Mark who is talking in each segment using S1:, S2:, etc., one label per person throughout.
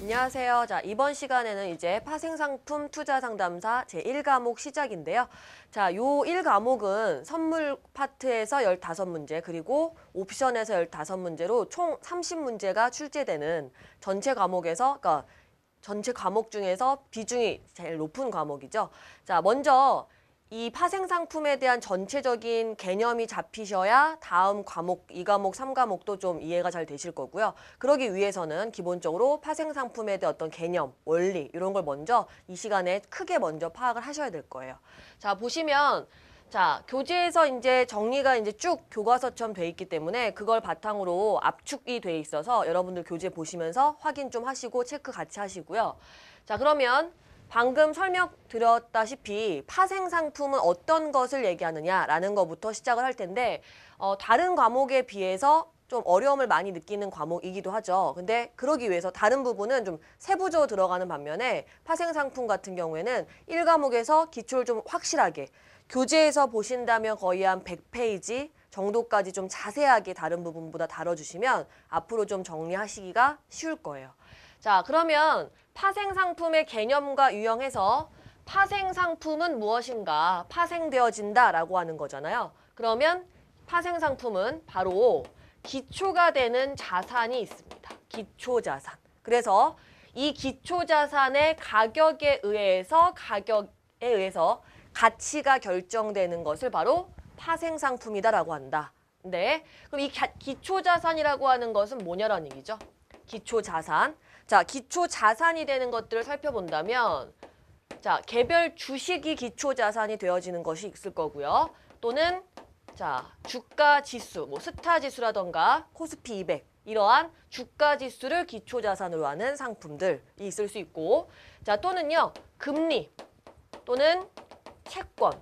S1: 안녕하세요. 자, 이번 시간에는 이제 파생상품 투자상담사 제1과목 시작인데요. 자, 요 1과목은 선물 파트에서 15문제, 그리고 옵션에서 15문제로 총 30문제가 출제되는 전체 과목에서, 그러니까 전체 과목 중에서 비중이 제일 높은 과목이죠. 자, 먼저 이 파생상품에 대한 전체적인 개념이 잡히셔야 다음 과목, 2과목, 3과목도 좀 이해가 잘 되실 거고요. 그러기 위해서는 기본적으로 파생상품에 대한 어떤 개념, 원리 이런 걸 먼저 이 시간에 크게 먼저 파악을 하셔야 될 거예요. 자, 보시면 자, 교재에서 이제 정리가 이제 쭉 교과서처럼 돼 있기 때문에 그걸 바탕으로 압축이 돼 있어서 여러분들 교재 보시면서 확인 좀 하시고 체크 같이 하시고요. 자, 그러면 방금 설명드렸다시피 파생상품은 어떤 것을 얘기하느냐라는 것부터 시작을 할 텐데 다른 과목에 비해서 좀 어려움을 많이 느끼는 과목이기도 하죠. 근데 그러기 위해서 다른 부분은 좀 세부적으로 들어가는 반면에 파생상품 같은 경우에는 1과목에서 기초를 좀 확실하게 교재에서 보신다면 거의 한 100페이지 정도까지 좀 자세하게 다른 부분보다 다뤄주시면 앞으로 좀 정리하시기가 쉬울 거예요. 자, 그러면 파생상품의 개념과 유형에서 파생상품은 무엇인가? 파생되어진다라고 하는 거잖아요. 그러면 파생상품은 바로 기초가 되는 자산이 있습니다. 기초자산. 그래서 이 기초자산의 가격에 의해서 가치가 결정되는 것을 바로 파생상품이다라고 한다. 네. 그럼 이 기초자산이라고 하는 것은 뭐냐라는 얘기죠? 기초자산. 자, 기초자산이 되는 것들을 살펴본다면 자, 개별 주식이 기초자산이 되어지는 것이 있을 거고요. 또는 자, 주가지수, 뭐 스타지수라던가 코스피 200 이러한 주가지수를 기초자산으로 하는 상품들이 있을 수 있고 자, 또는요. 금리 또는 채권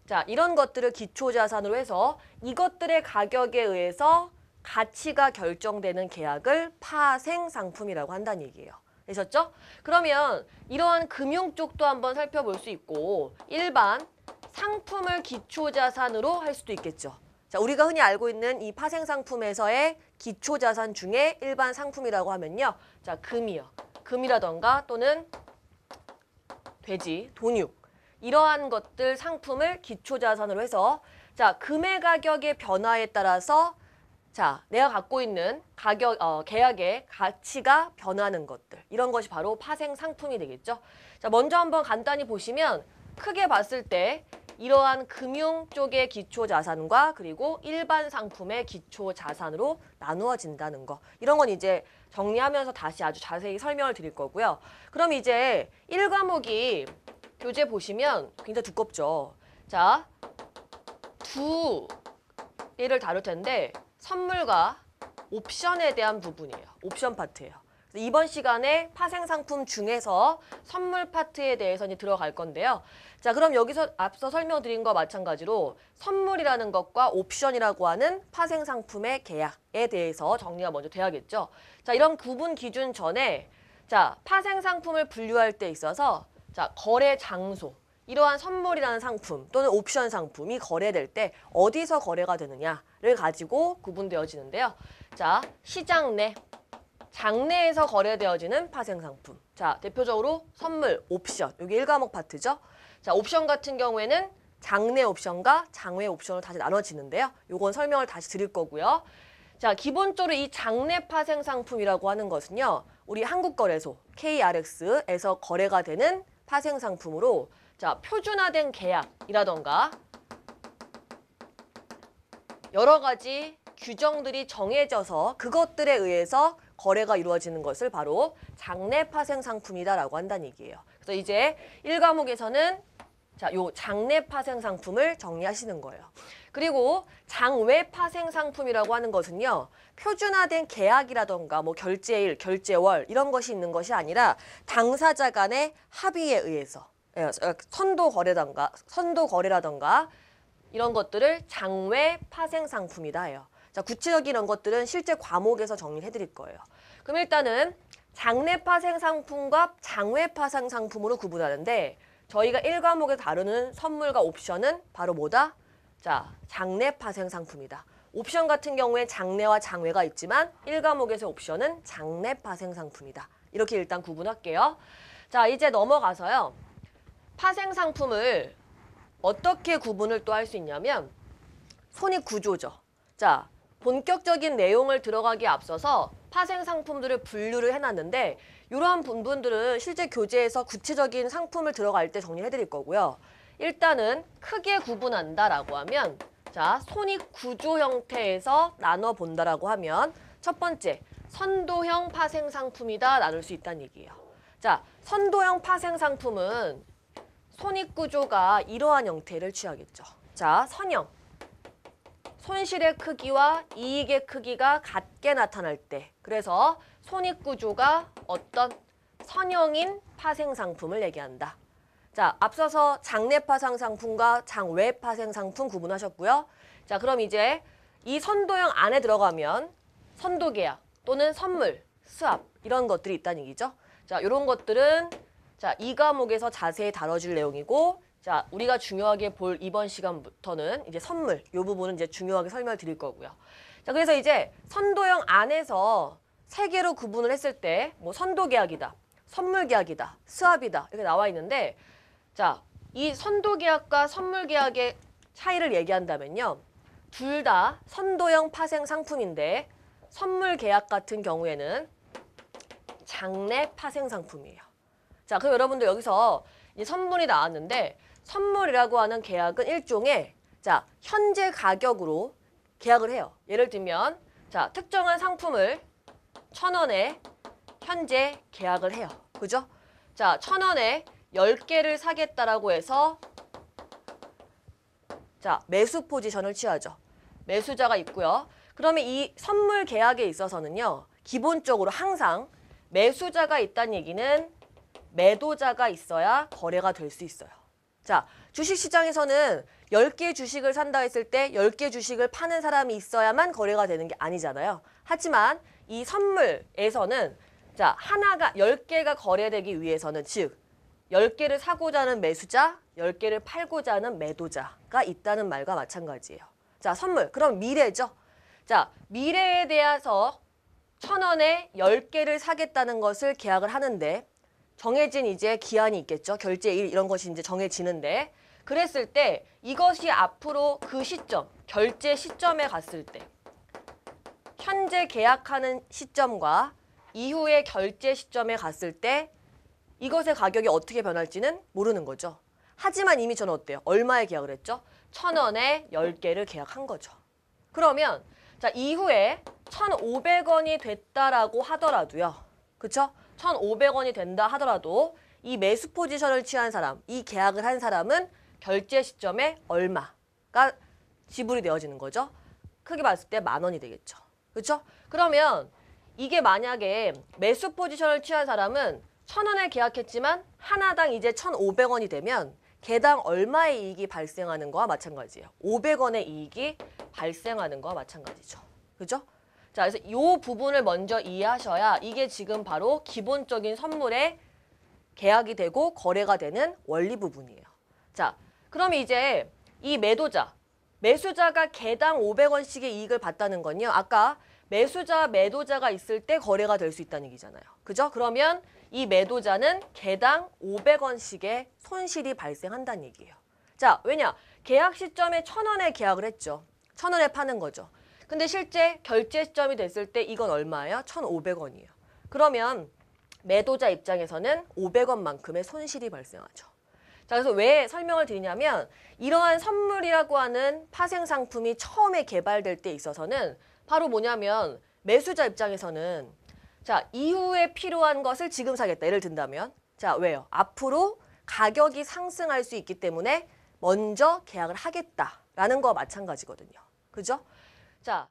S1: 자, 이런 것들을 기초자산으로 해서 이것들의 가격에 의해서 가치가 결정되는 계약을 파생상품이라고 한다는 얘기예요. 되셨죠? 그러면 이러한 금융 쪽도 한번 살펴볼 수 있고 일반 상품을 기초자산으로 할 수도 있겠죠. 자, 우리가 흔히 알고 있는 이 파생상품에서의 기초자산 중에 일반 상품이라고 하면요. 자, 금이요. 금이라던가 또는 돼지, 돈육 이러한 것들 상품을 기초자산으로 해서 자, 금의 가격의 변화에 따라서 자, 내가 갖고 있는 계약의 가치가 변하는 것들. 이런 것이 바로 파생 상품이 되겠죠. 자, 먼저 한번 간단히 보시면 크게 봤을 때 이러한 금융 쪽의 기초 자산과 그리고 일반 상품의 기초 자산으로 나누어진다는 거. 이런 건 이제 정리하면서 다시 아주 자세히 설명을 드릴 거고요. 그럼 이제 1과목이 교재 보시면 굉장히 두껍죠. 자, 두 개를 다룰 텐데 선물과 옵션에 대한 부분이에요. 옵션 파트예요. 이번 시간에 파생상품 중에서 선물 파트에 대해서 이제 들어갈 건데요. 자, 그럼 여기서 앞서 설명드린 것과 마찬가지로 선물이라는 것과 옵션이라고 하는 파생상품의 계약에 대해서 정리가 먼저 돼야겠죠. 자, 이런 구분 기준 전에 자, 파생상품을 분류할 때 있어서 자, 거래 장소. 이러한 선물이라는 상품 또는 옵션 상품이 거래될 때 어디서 거래가 되느냐를 가지고 구분되어지는데요. 자, 시장 내, 장내에서 거래되어지는 파생상품. 자, 대표적으로 선물, 옵션. 여기 1과목 파트죠. 자, 옵션 같은 경우에는 장내 옵션과 장외 옵션으로 다시 나눠지는데요. 요건 설명을 다시 드릴 거고요. 자, 기본적으로 이 장내 파생상품이라고 하는 것은요. 우리 한국거래소, KRX에서 거래가 되는 파생상품으로 자, 표준화된 계약이라던가 여러 가지 규정들이 정해져서 그것들에 의해서 거래가 이루어지는 것을 바로 장내 파생 상품이다라고 한다는 얘기예요. 그래서 이제 1과목에서는 자, 요 장내 파생 상품을 정리하시는 거예요. 그리고 장외 파생 상품이라고 하는 것은요. 표준화된 계약이라던가 뭐 결제일, 결제월 이런 것이 있는 것이 아니라 당사자 간의 합의에 의해서 선도 거래라던가 이런 것들을 장외 파생 상품이다 해요. 자, 구체적인 이런 것들은 실제 과목에서 정리를 해드릴 거예요. 그럼 일단은 장내 파생 상품과 장외 파생 상품으로 구분하는데 저희가 1과목에 다루는 선물과 옵션은 바로 뭐다? 자, 장내 파생 상품이다. 옵션 같은 경우에 장내와 장외가 있지만 1과목에서 옵션은 장내 파생 상품이다. 이렇게 일단 구분할게요. 자, 이제 넘어가서요. 파생 상품을 어떻게 구분을 또 할 수 있냐면 손익 구조죠. 자, 본격적인 내용을 들어가기에 앞서서 파생 상품들을 분류를 해놨는데 이러한 부분들은 실제 교재에서 구체적인 상품을 들어갈 때 정리해 드릴 거고요. 일단은 크게 구분한다라고 하면 자, 손익 구조 형태에서 나눠 본다라고 하면 첫 번째, 선도형 파생 상품이다 나눌 수 있다는 얘기예요. 자, 선도형 파생 상품은 손익 구조가 이러한 형태를 취하겠죠. 자, 선형. 손실의 크기와 이익의 크기가 같게 나타날 때, 그래서 손익 구조가 어떤 선형인 파생 상품을 얘기한다. 자, 앞서서 장내 파생 상품과 장외 파생 상품 구분하셨고요. 자, 그럼 이제 이 선도형 안에 들어가면 선도 계약 또는 선물, 수합 이런 것들이 있다는 얘기죠. 자, 이런 것들은 자, 이 과목에서 자세히 다뤄질 내용이고, 자, 우리가 중요하게 볼 이번 시간부터는 이제 선물, 이 부분은 이제 중요하게 설명을 드릴 거고요. 자, 그래서 이제 선도형 안에서 세 개로 구분을 했을 때, 뭐 선도 계약이다, 선물 계약이다, 수합이다 이렇게 나와 있는데, 자, 이 선도 계약과 선물 계약의 차이를 얘기한다면요, 둘 다 선도형 파생 상품인데 선물 계약 같은 경우에는 장내 파생 상품이에요. 자, 그럼 여러분들 여기서 이제 선물이 나왔는데 선물이라고 하는 계약은 일종의 자, 현재 가격으로 계약을 해요. 예를 들면 자, 특정한 상품을 1,000원에 현재 계약을 해요. 그죠? 자, 1,000원에 10개를 사겠다라고 해서 자, 매수 포지션을 취하죠. 매수자가 있고요. 그러면 이 선물 계약에 있어서는요, 기본적으로 항상 매수자가 있다는 얘기는 매도자가 있어야 거래가 될 수 있어요. 자, 주식시장에서는 10개 주식을 산다 했을 때 10개 주식을 파는 사람이 있어야만 거래가 되는 게 아니잖아요. 하지만 이 선물에서는 자, 하나가 10개가 거래되기 위해서는 즉 10개를 사고자 하는 매수자, 10개를 팔고자 하는 매도자가 있다는 말과 마찬가지예요. 자, 선물. 그럼 미래죠. 자, 미래에 대해서 1,000원에 10개를 사겠다는 것을 계약을 하는데 정해진 이제 기한이 있겠죠. 결제일 이런 것이 이제 정해지는데 그랬을 때 이것이 앞으로 그 시점, 결제 시점에 갔을 때 현재 계약하는 시점과 이후의 결제 시점에 갔을 때 이것의 가격이 어떻게 변할지는 모르는 거죠. 하지만 이미 저는 어때요? 얼마에 계약을 했죠? 1,000원에 10개를 계약한 거죠. 그러면 자, 이후에 1,500원이 됐다라고 하더라도요. 그쵸? 1,500원이 된다 하더라도 이 매수 포지션을 취한 사람, 이 계약을 한 사람은 결제 시점에 얼마가 지불이 되어지는 거죠. 크게 봤을 때 10,000원이 되겠죠. 그렇죠? 그러면 이게 만약에 매수 포지션을 취한 사람은 1,000원에 계약했지만 하나당 이제 1,500원이 되면 개당 얼마의 이익이 발생하는 거와 마찬가지예요. 500원의 이익이 발생하는 거와 마찬가지죠. 그죠? 자, 그래서 이 부분을 먼저 이해하셔야 이게 지금 바로 기본적인 선물의 계약이 되고 거래가 되는 원리 부분이에요. 자, 그럼 이제 이 매도자, 매수자가 개당 500원씩의 이익을 봤다는 건요. 아까 매수자, 매도자가 있을 때 거래가 될 수 있다는 얘기잖아요. 그죠? 그러면 이 매도자는 개당 500원씩의 손실이 발생한다는 얘기예요. 자, 왜냐? 계약 시점에 1,000원에 계약을 했죠. 1,000원에 파는 거죠. 근데 실제 결제 시점이 됐을 때 이건 얼마예요? 1,500원이에요. 그러면 매도자 입장에서는 500원만큼의 손실이 발생하죠. 자, 그래서 왜 설명을 드리냐면 이러한 선물이라고 하는 파생 상품이 처음에 개발될 때 있어서는 바로 뭐냐면 매수자 입장에서는 자, 이후에 필요한 것을 지금 사겠다. 예를 든다면 자, 왜요? 앞으로 가격이 상승할 수 있기 때문에 먼저 계약을 하겠다라는 거와 마찬가지거든요. 그죠? 자,